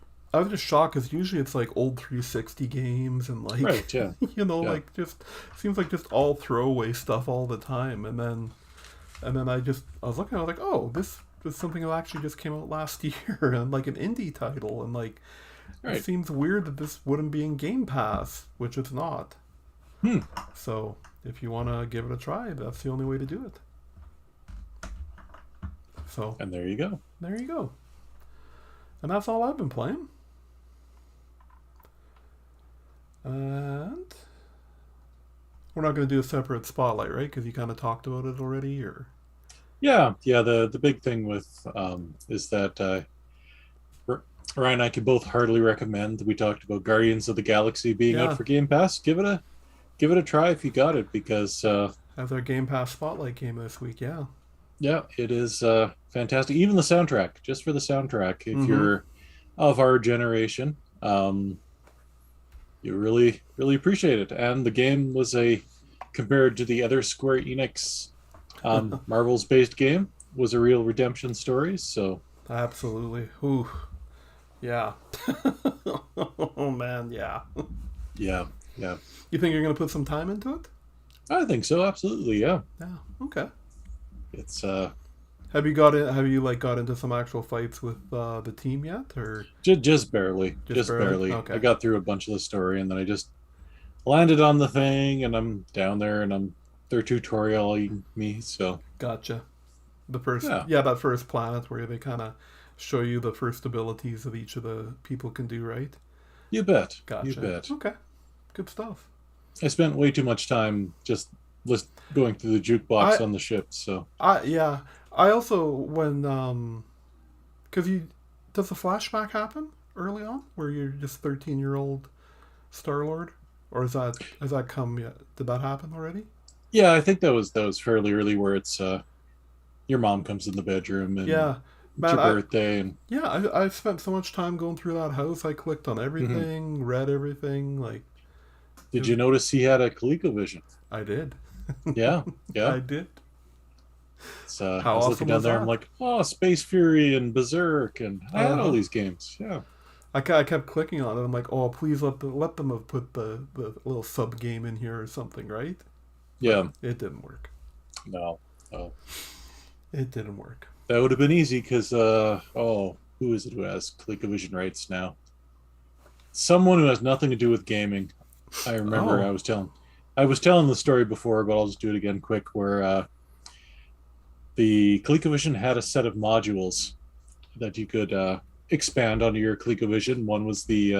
shocked because usually it's like old 360 games and like Right, yeah. Yeah. like just seems like just all throwaway stuff all the time. And then I was looking, I was like, oh, this is something that actually just came out last year and like an indie title, and like it Right. seems weird that this wouldn't be in Game Pass, which it's not. Hmm. So if you want to give it a try, that's the only way to do it. So And there you go. there you go. And that's all I've been playing. And we're not going to do a separate spotlight, right? Because you kind of talked about it already, or Yeah, yeah. The big thing with is that Ryan and I can both heartily recommend. We talked about Guardians of the Galaxy being out yeah, for Game Pass. Give it a try if you got it, because as our Game Pass spotlight came this week, yeah. yeah, it is fantastic. Even the soundtrack, just for the soundtrack, if Mm-hmm. you're of our generation, you really appreciate it. And the game was a compared to the other Square Enix Marvel's based game, was a real redemption story. So Absolutely. Ooh, yeah. Oh man, yeah. yeah, yeah, You think you're going to put some time into it? I think so. Absolutely, yeah. Yeah. Okay. It's Have you like got into some actual fights with the team yet, or just barely, just just barely? barely. I Okay. got through a bunch of the story, and then I just landed on the thing, and I'm down there, and they're tutorialing me. So Gotcha. The first, yeah, yeah, that first planet where they kind of show you the first abilities of each of the people can do, right? you bet, you Gotcha. bet. Okay. Good stuff. I spent way too much time just going through the jukebox I, on the ship. So yeah. I also when because you does the flashback happen early on where you're just 13-year-old Star Lord, or is that has that come yet? Did that happen already? yeah, I think that was fairly early, where it's your mom comes in the bedroom and Yeah, it's man. your birthday, and I spent so much time going through that house. I clicked on mhm. everything, read everything. Like it Did was, you notice he had a ColecoVision? I did. Yeah, yeah. I did. I How was looking awesome down was there. I'm that? like, oh, Space Fury and Berserk, and I Uh had all huh. these games. Yeah, I kept clicking on it. I'm like, oh, please let them have put the little sub game in here or something, right? But yeah. it didn't work. No, no. It didn't work. That would have been easy because who is it who has ColecoVision rights now? Someone who has nothing to do with gaming. I remember Oh, I was telling the story before, but I'll just do it again quick. Where the ColecoVision had a set of modules that you could expand onto your ColecoVision. One was the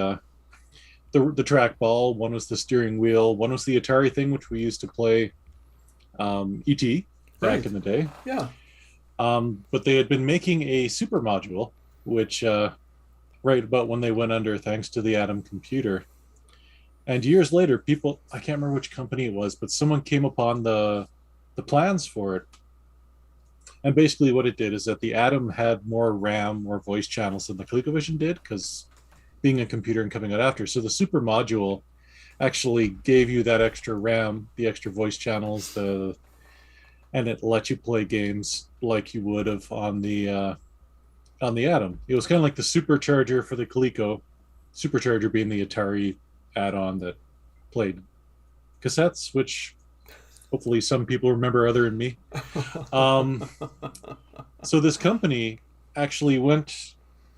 trackball, one was the steering wheel, one was the Atari thing, which we used to play ET back right. in the day. Yeah. But they had been making a super module, which right about when they went under, thanks to the Atom computer. And years later, people, I can't remember which company it was, but someone came upon the plans for it. And basically, what it did is that the Atom had more RAM, more voice channels than the ColecoVision did, because being a computer and coming out after. So the super module actually gave you that extra RAM, the extra voice channels, and it let you play games like you would have on the Atom. It was kind of like the supercharger for the Coleco, supercharger being the Atari add-on that played cassettes, which hopefully some people remember other than me. Um, so this company actually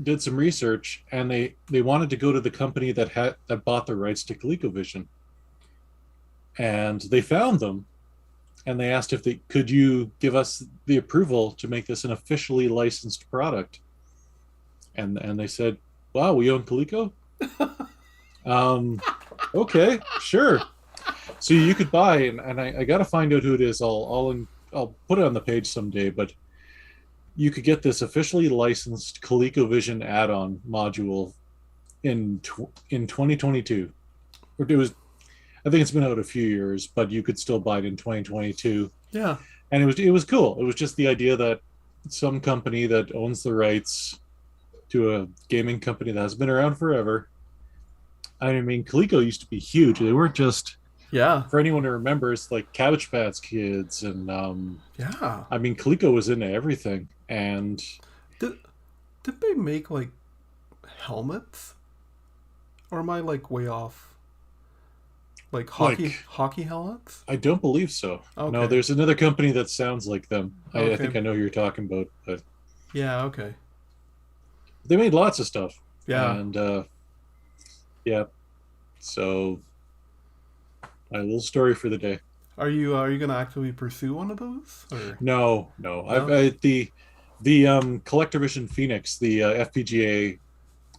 did some research, and they wanted to go to the company that bought the rights to ColecoVision, and they found them, and they asked if they could you give us the approval to make this an officially licensed product, and they said, wow, we own Coleco. Okay, sure. So you could buy, and I got to find out who it is. I'll put it on the page someday, but you could get this officially licensed ColecoVision add-on module in 2022. Or it was, I think it's been out a few years, but you could still buy it in 2022, Yeah. and it was cool. It was just the idea that some company that owns the rights to a gaming company that has been around forever. I mean, Coleco used to be huge. They weren't just, Yeah. for anyone who remembers, like Cabbage Patch Kids, and Yeah. I mean, Coleco was into everything. And Did did they make like helmets? Or am I like way off? Like like, hockey helmets? I don't believe so. No, Okay. there's another company that sounds like them. I Okay. think I know who you're talking about, but Yeah, okay. they made lots of stuff. Yeah. And yeah, so my little story for the day. Are you gonna actively pursue one of those? Or No, no. no? The Collector Vision Phoenix, the FPGA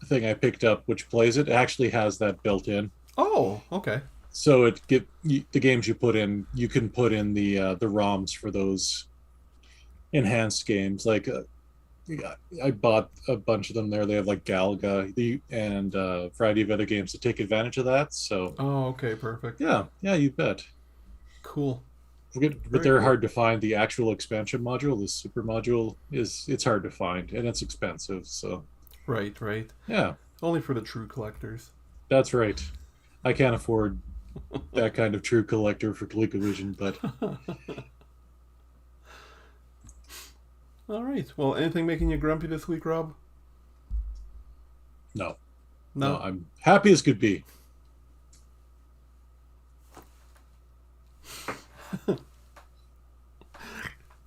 thing I picked up, which plays it, actually has that built in. Oh, okay. So the games you put in, you can put in the ROMs for those enhanced games. Like yeah, I bought a bunch of them there. They have like Galaga and a variety of other games to take advantage of that. So Oh, okay, perfect. yeah, yeah, you bet. Cool. But Very they're cool. hard to find. The actual expansion module, the super module, it's hard to find and it's expensive. So Right, right. yeah, Only for the true collectors. that's right. I can't afford that kind of true collector for ColecoVision, but All right. Well, anything making you grumpy this week, Rob? no, no, No? I'm happy as could be.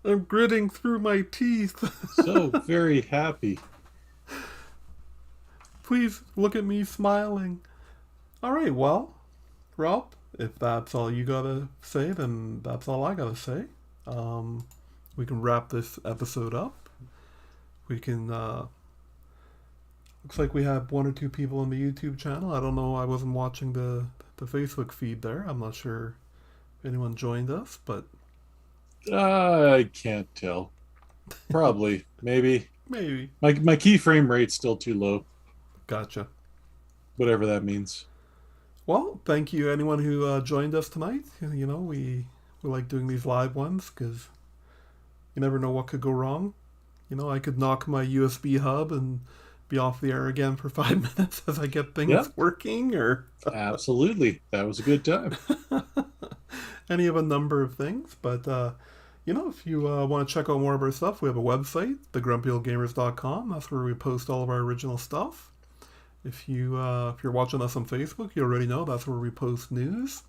I'm gritting through my teeth. So very happy. Please look at me smiling. All right, well, Rob, if that's all you gotta say, then that's all I gotta say. Um, we can wrap this episode up. We can. Looks like we have one or two people on the YouTube channel. I don't know. I wasn't watching the Facebook feed there. I'm not sure if anyone joined us, but I can't tell. Probably, maybe. maybe. My keyframe rate's still too low, Gotcha. whatever that means. Well, thank you anyone who joined us tonight. You know, we like doing these live ones because you never know what could go wrong. You know, I could knock my USB hub and be off the air again for 5 minutes as I get Yeah, things working, or absolutely. That was a good time. any of a number of things. But you know, if you want to check out more of our stuff, we have a website, thegrumpyoldgamers.com. That's where we post all of our original stuff. If you're watching us on Facebook, you already know that's where we post news,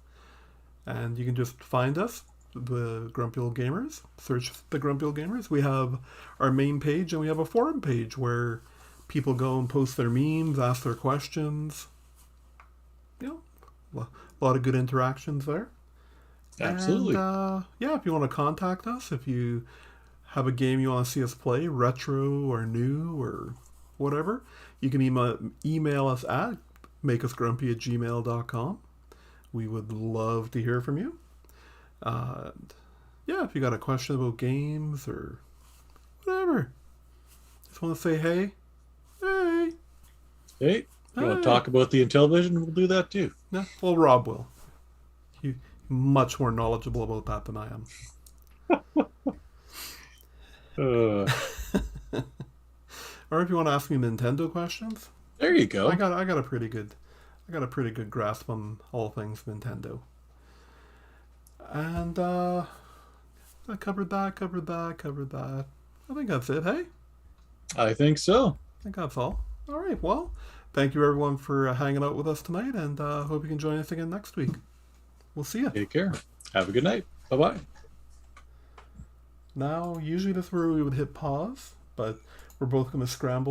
and you can just find us, the Grumpy Old Gamers. Search the Grumpy Old Gamers. We have our main page, and we have a forum page where people go and post their memes, ask their questions. You know, a lot of good interactions there. And Absolutely. yeah, if you want to contact us, if you have a game you want to see us play, retro or new or whatever, you can email us at makeusgrumpy@gmail.com. We would love to hear from you. And yeah, if you got a question about games or whatever, just want to say hey, hey, Hey, you want to hey. talk about the Intellivision? We'll do that too. Yeah, well, Rob will. He's much more knowledgeable about that than I am. Uh, Or if you want to ask me Nintendo questions, there you go. I got a pretty good grasp on all things Nintendo. And I covered that. I think that's it. Hey, I think so. I think that's all. All right. Well, thank you everyone for hanging out with us tonight, and hope you can join us again next week. We'll see you. Take care. Have a good night. Bye bye. Now, usually this is where we would hit pause, but we're both going to scramble